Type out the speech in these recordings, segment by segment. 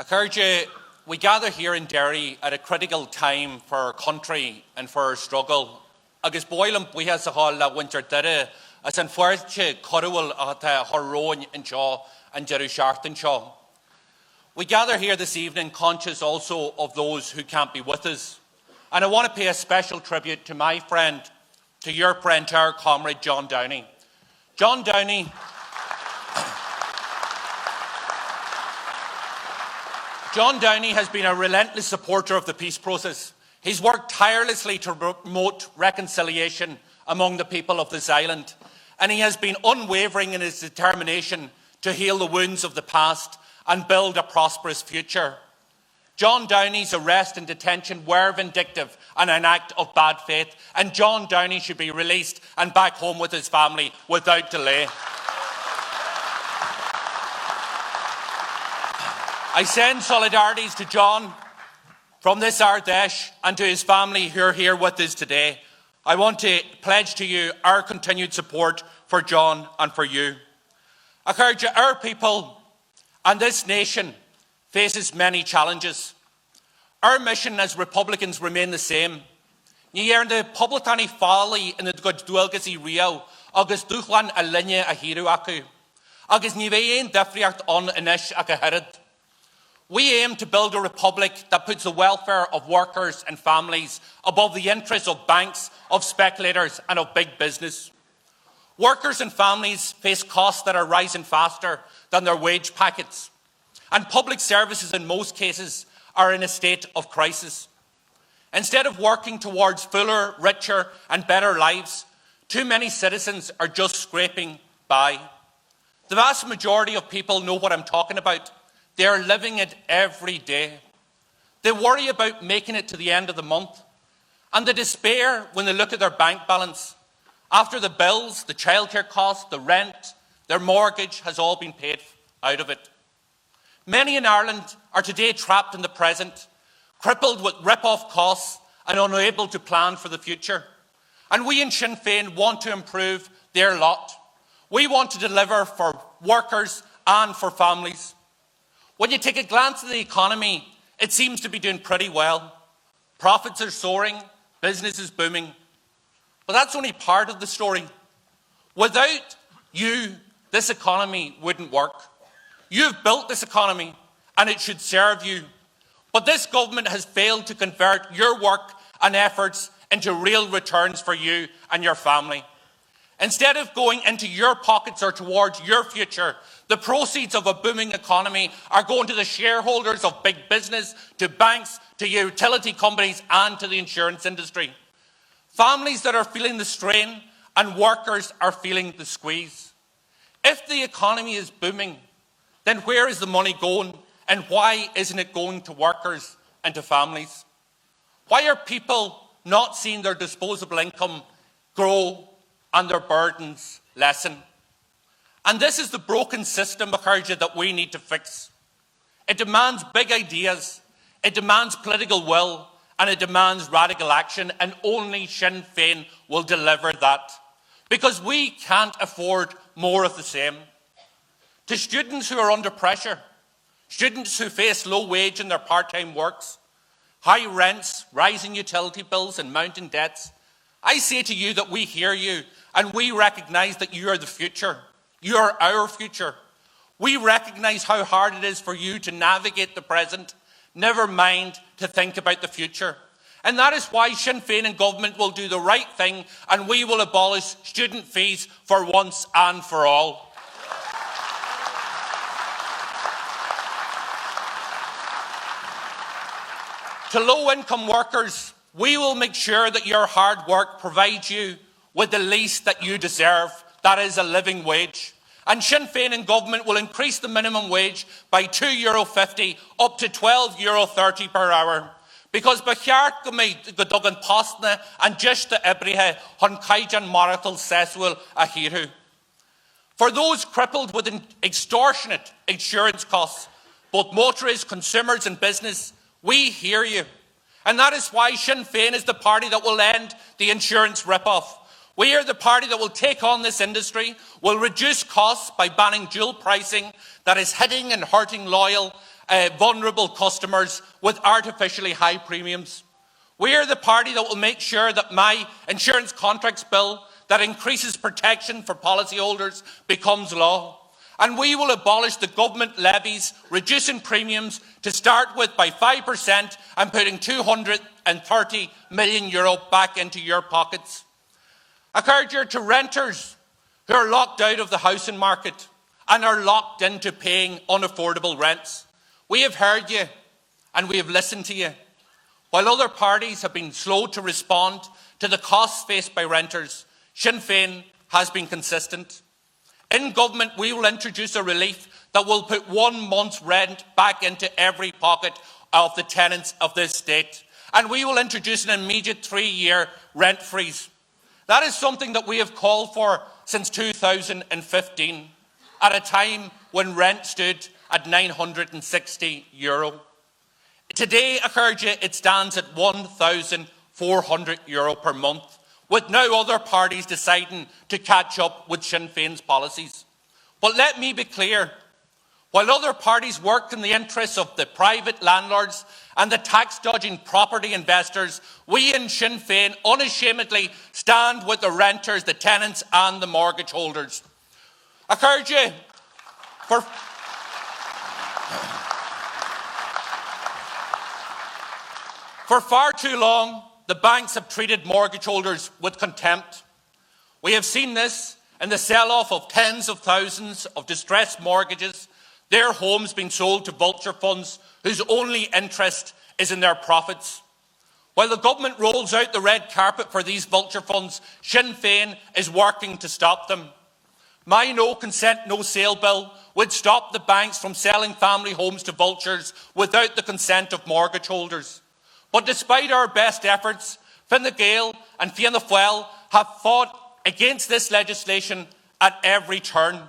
Acurge, we gather here in Derry at a critical time for our country and for our struggle. Agus boilam buha sa hall la winter dere as an fuerche corwal ata horroin in shaw and Jeru Sharton shaw. We gather here this evening conscious also of those who can't be with us. And I want to pay a special tribute to my friend, to your friend, to our comrade John Downey. John Downey has been a relentless supporter of the peace process. He's worked tirelessly to promote reconciliation among the people of this island, and he has been unwavering in his determination to heal the wounds of the past and build a prosperous future. John Downey's arrest and detention were vindictive and an act of bad faith, and John Downey should be released and back home with his family without delay. I send solidarities to John from this Ard Fheis and to his family who are here with us today. I want to pledge to you our continued support for John and for you. Our people and this nation faces many challenges. Our mission as Republicans remain the same. Ni the publicani folly in the Godwelgasi Rio, August Duchlan a linea a hero aku, August Nivein defriacht on inish akaherid. We aim to build a republic that puts the welfare of workers and families above the interests of banks, of speculators and of big business. Workers and families face costs that are rising faster than their wage packets, and public services in most cases are in a state of crisis. Instead of working towards fuller, richer and better lives, too many citizens are just scraping by. The vast majority of people know what I'm talking about. They are living it every day. They worry about making it to the end of the month, and they despair when they look at their bank balance. After the bills, the childcare costs, the rent, their mortgage has all been paid out of it. Many in Ireland are today trapped in the present, crippled with rip-off costs and unable to plan for the future. And we in Sinn Féin want to improve their lot. We want to deliver for workers and for families. When you take a glance at the economy, it seems to be doing pretty well. Profits are soaring, business is booming. But that's only part of the story. Without you, this economy wouldn't work. You've built this economy and it should serve you. But this government has failed to convert your work and efforts into real returns for you and your family. Instead of going into your pockets or towards your future, the proceeds of a booming economy are going to the shareholders of big business, to banks, to utility companies and to the insurance industry. Families that are feeling the strain and workers are feeling the squeeze. If the economy is booming, then where is the money going, and why isn't it going to workers and to families? Why are people not seeing their disposable income grow and their burdens lessen? And this is the broken system, that we need to fix. It demands big ideas, it demands political will, and it demands radical action, and only Sinn Féin will deliver that. Because we can't afford more of the same. To students who are under pressure, students who face low wage in their part-time works, high rents, rising utility bills and mounting debts, I say to you that we hear you and we recognise that you are the future. You are our future. We recognise how hard it is for you to navigate the present, never mind to think about the future. And that is why Sinn Féin and government will do the right thing, and we will abolish student fees for once and for all. To low-income workers, we will make sure that your hard work provides you with the least that you deserve, that is a living wage. And Sinn Féin and government will increase the minimum wage by €2.50 up to €12.30 per hour. Because bachart godogan postna and just the ebrihe hon kaijan marital seswil a hiru. For those crippled with extortionate insurance costs, both motorists, consumers and business, we hear you. And that is why Sinn Féin is the party that will end the insurance rip-off. We are the party that will take on this industry, will reduce costs by banning dual pricing that is hitting and hurting loyal vulnerable customers with artificially high premiums. We are the party that will make sure that my insurance contracts bill that increases protection for policyholders becomes law. And we will abolish the government levies, reducing premiums to start with by 5% and putting €230 million back into your pockets. I encourage you to renters who are locked out of the housing market and are locked into paying unaffordable rents. We have heard you and we have listened to you. While other parties have been slow to respond to the costs faced by renters, Sinn Féin has been consistent. In government, we will introduce a relief that will put 1 month's rent back into every pocket of the tenants of this state. And we will introduce an immediate 3-year rent freeze. That is something that we have called for since 2015, at a time when rent stood at €960. Today, I encourage you, it stands at €1,400 per month, with now other parties deciding to catch up with Sinn Féin's policies. But let me be clear, while other parties work in the interests of the private landlords and the tax-dodging property investors, we in Sinn Féin unashamedly stand with the renters, the tenants and the mortgage holders. I encourage you, for far too long, the banks have treated mortgage holders with contempt. We have seen this in the sell-off of tens of thousands of distressed mortgages, their homes being sold to vulture funds whose only interest is in their profits. While the government rolls out the red carpet for these vulture funds, Sinn Féin is working to stop them. My no consent, no sale bill would stop the banks from selling family homes to vultures without the consent of mortgage holders. But despite our best efforts, Fine Gael and Fianna Fáil have fought against this legislation at every turn.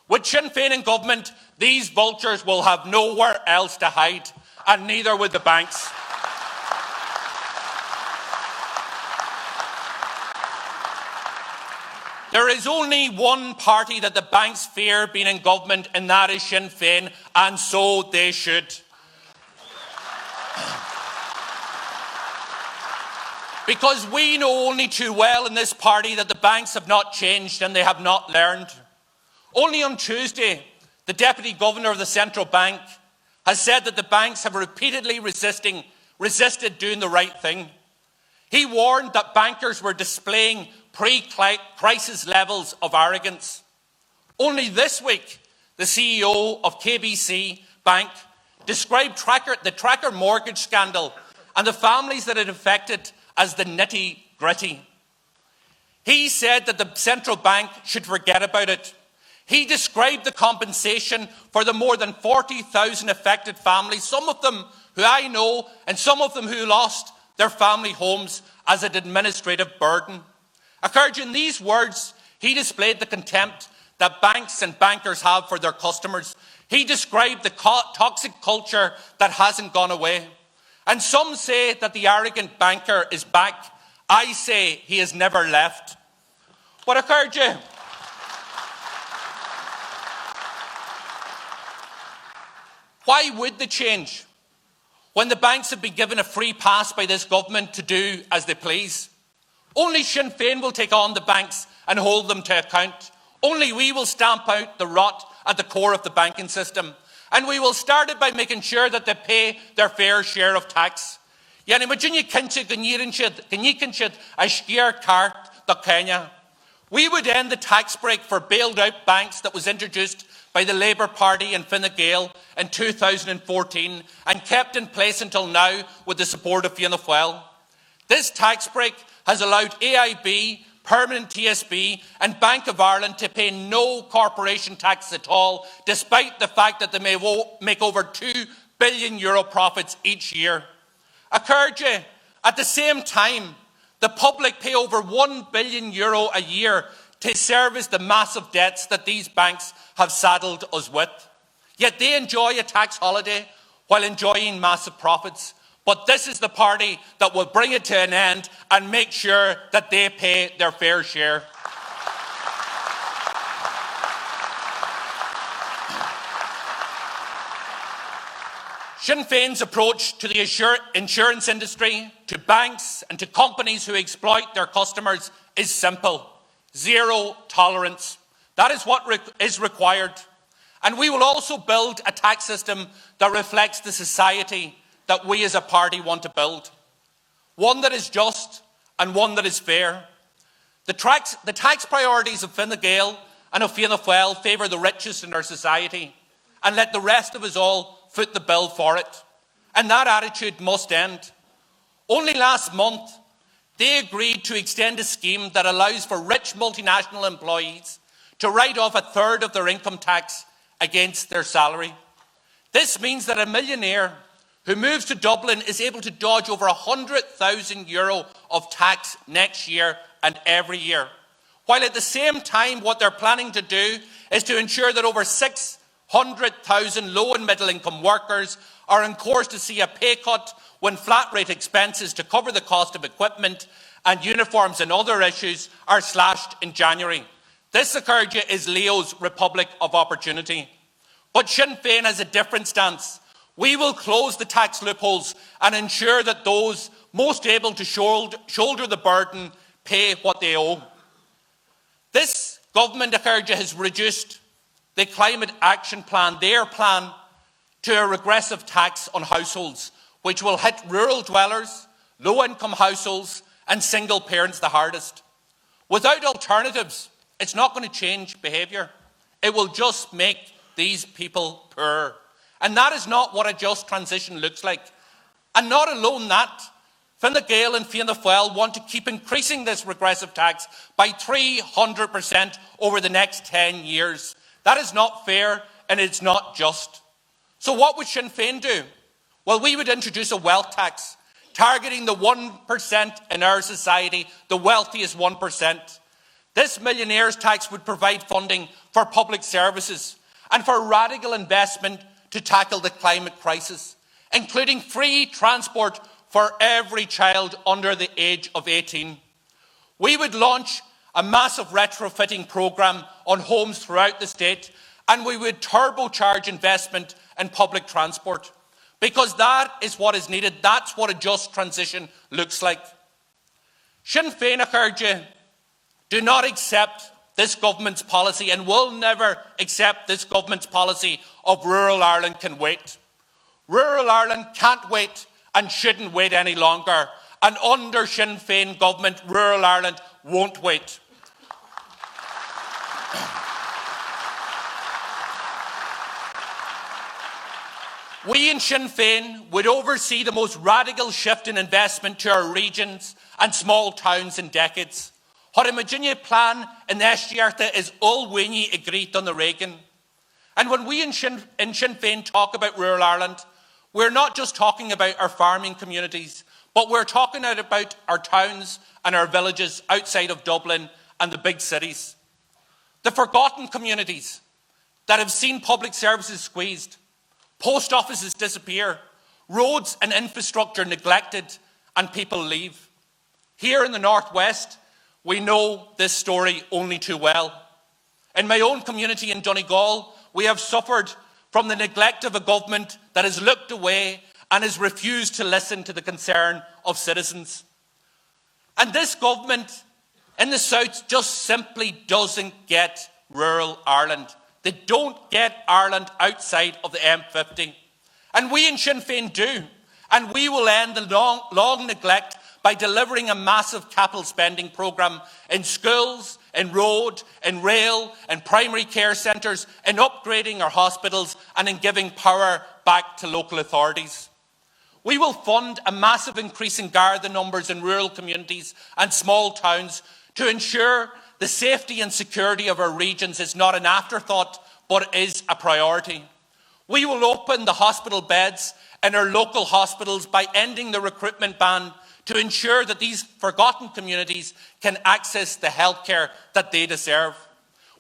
With Sinn Féin in government, these vultures will have nowhere else to hide, and neither would the banks. There is only one party that the banks fear being in government, and that is Sinn Féin, and so they should. Because we know only too well in this party that the banks have not changed and they have not learned. Only on Tuesday, the Deputy Governor of the Central Bank has said that the banks have repeatedly resisted doing the right thing. He warned that bankers were displaying pre-crisis levels of arrogance. Only this week, the CEO of KBC Bank described the tracker mortgage scandal and the families that it affected as the nitty-gritty. He said that the central bank should forget about it. He described the compensation for the more than 40,000 affected families, some of them who I know and some of them who lost their family homes, as an administrative burden. In these words, he displayed the contempt that banks and bankers have for their customers. He described the toxic culture that hasn't gone away. And some say that the arrogant banker is back. I say he has never left. But I encourage you, why would they change when the banks have been given a free pass by this government to do as they please? Only Sinn Féin will take on the banks and hold them to account. Only we will stamp out the rot at the core of the banking system. And we will start it by making sure that they pay their fair share of tax. Yani Virginia Kinchid, Kinchid, Ashkir Kart, the Kenya. We would end the tax break for bailed out banks that was introduced by the Labour Party and Fine Gael in 2014 and kept in place until now with the support of Fianna Fáil. This tax break has allowed AIB, Permanent TSB and Bank of Ireland to pay no corporation tax at all, despite the fact that they may make over €2 billion profits each year. At the same time, the public pay over €1 billion a year to service the massive debts that these banks have saddled us with. Yet they enjoy a tax holiday while enjoying massive profits. But this is the party that will bring it to an end and make sure that they pay their fair share. Sinn Féin's approach to the insurance industry, to banks and to companies who exploit their customers is simple. Zero tolerance. That is what is required. And we will also build a tax system that reflects the society that we as a party want to build. One that is just and one that is fair. The tax priorities of Fine Gael and of Fianna Fáil favour the richest in our society and let the rest of us all foot the bill for it. And that attitude must end. Only last month, they agreed to extend a scheme that allows for rich multinational employees to write off a third of their income tax against their salary. This means that a millionaire who moves to Dublin is able to dodge over €100,000 of tax next year and every year. While at the same time, what they're planning to do is to ensure that over 600,000 low and middle income workers are on course to see a pay cut when flat rate expenses to cover the cost of equipment and uniforms and other issues are slashed in January. This, Acurgia, is Leo's Republic of Opportunity. But Sinn Féin has a different stance. We will close the tax loopholes and ensure that those most able to shoulder the burden pay what they owe. This government, Acurgia, has reduced the Climate Action Plan, their plan, to a regressive tax on households, which will hit rural dwellers, low-income households and single parents the hardest. Without alternatives, it's not going to change behaviour. It will just make these people poorer. And that is not what a just transition looks like. And not alone that, Fine Gael and Fianna Fáil want to keep increasing this regressive tax by 300% over the next 10 years. That is not fair and it's not just. So what would Sinn Féin do? Well, we would introduce a wealth tax, targeting the 1% in our society, the wealthiest 1%. This millionaire's tax would provide funding for public services and for radical investment to tackle the climate crisis, including free transport for every child under the age of 18. We would launch a massive retrofitting programme on homes throughout the state, and we would turbocharge investment in public transport, because that is what is needed. That's what a just transition looks like. Sinn Féin, Acurgia, do not accept this government's policy and will never accept this government's policy of rural Ireland can wait. Rural Ireland can't wait and shouldn't wait any longer. And under Sinn Féin government, rural Ireland won't wait. We in Sinn Féin would oversee the most radical shift in investment to our regions and small towns in decades. Har imagine plan in Estiarta is all winny agreed on the Reagan. And when we in Sinn Féin talk about rural Ireland, we're not just talking about our farming communities, but we're talking about our towns and our villages outside of Dublin and the big cities. The forgotten communities that have seen public services squeezed, post offices disappear, roads and infrastructure neglected, and people leave. Here in the Northwest, we know this story only too well. In my own community in Donegal, we have suffered from the neglect of a government that has looked away and has refused to listen to the concern of citizens. And this government in the South just simply doesn't get rural Ireland. They don't get Ireland outside of the M50. And we in Sinn Féin do. And we will end the long neglect by delivering a massive capital spending programme in schools, in road, in rail, in primary care centres, in upgrading our hospitals and in giving power back to local authorities. We will fund a massive increase in Garda numbers in rural communities and small towns to ensure the safety and security of our regions is not an afterthought, but is a priority. We will open the hospital beds in our local hospitals by ending the recruitment ban to ensure that these forgotten communities can access the healthcare that they deserve.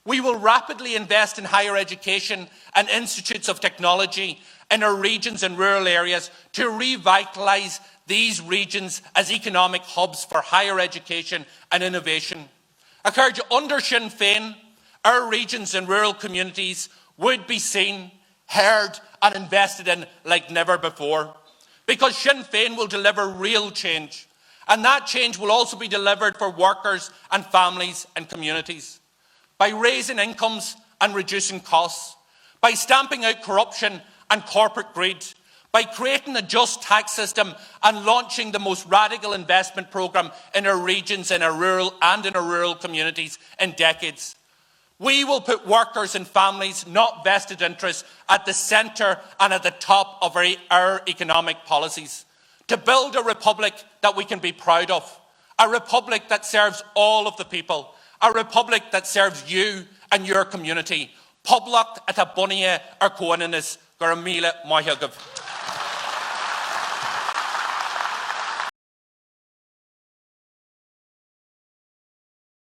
We will rapidly invest in higher education and institutes of technology in our regions and rural areas to revitalise these regions as economic hubs for higher education and innovation. Acurgia, under Sinn Féin, our regions and rural communities would be seen, heard and invested in like never before. Because Sinn Féin will deliver real change. And that change will also be delivered for workers and families and communities. By raising incomes and reducing costs. By stamping out corruption and corporate greed. By creating a just tax system and launching the most radical investment programme in our regions, in our rural communities in decades. We will put workers and families, not vested interests, at the centre and at the top of our economic policies. To build a republic that we can be proud of. A republic that serves all of the people. A republic that serves you and your community. Poblacht at a bunia ar coananis, gur míle maithagah.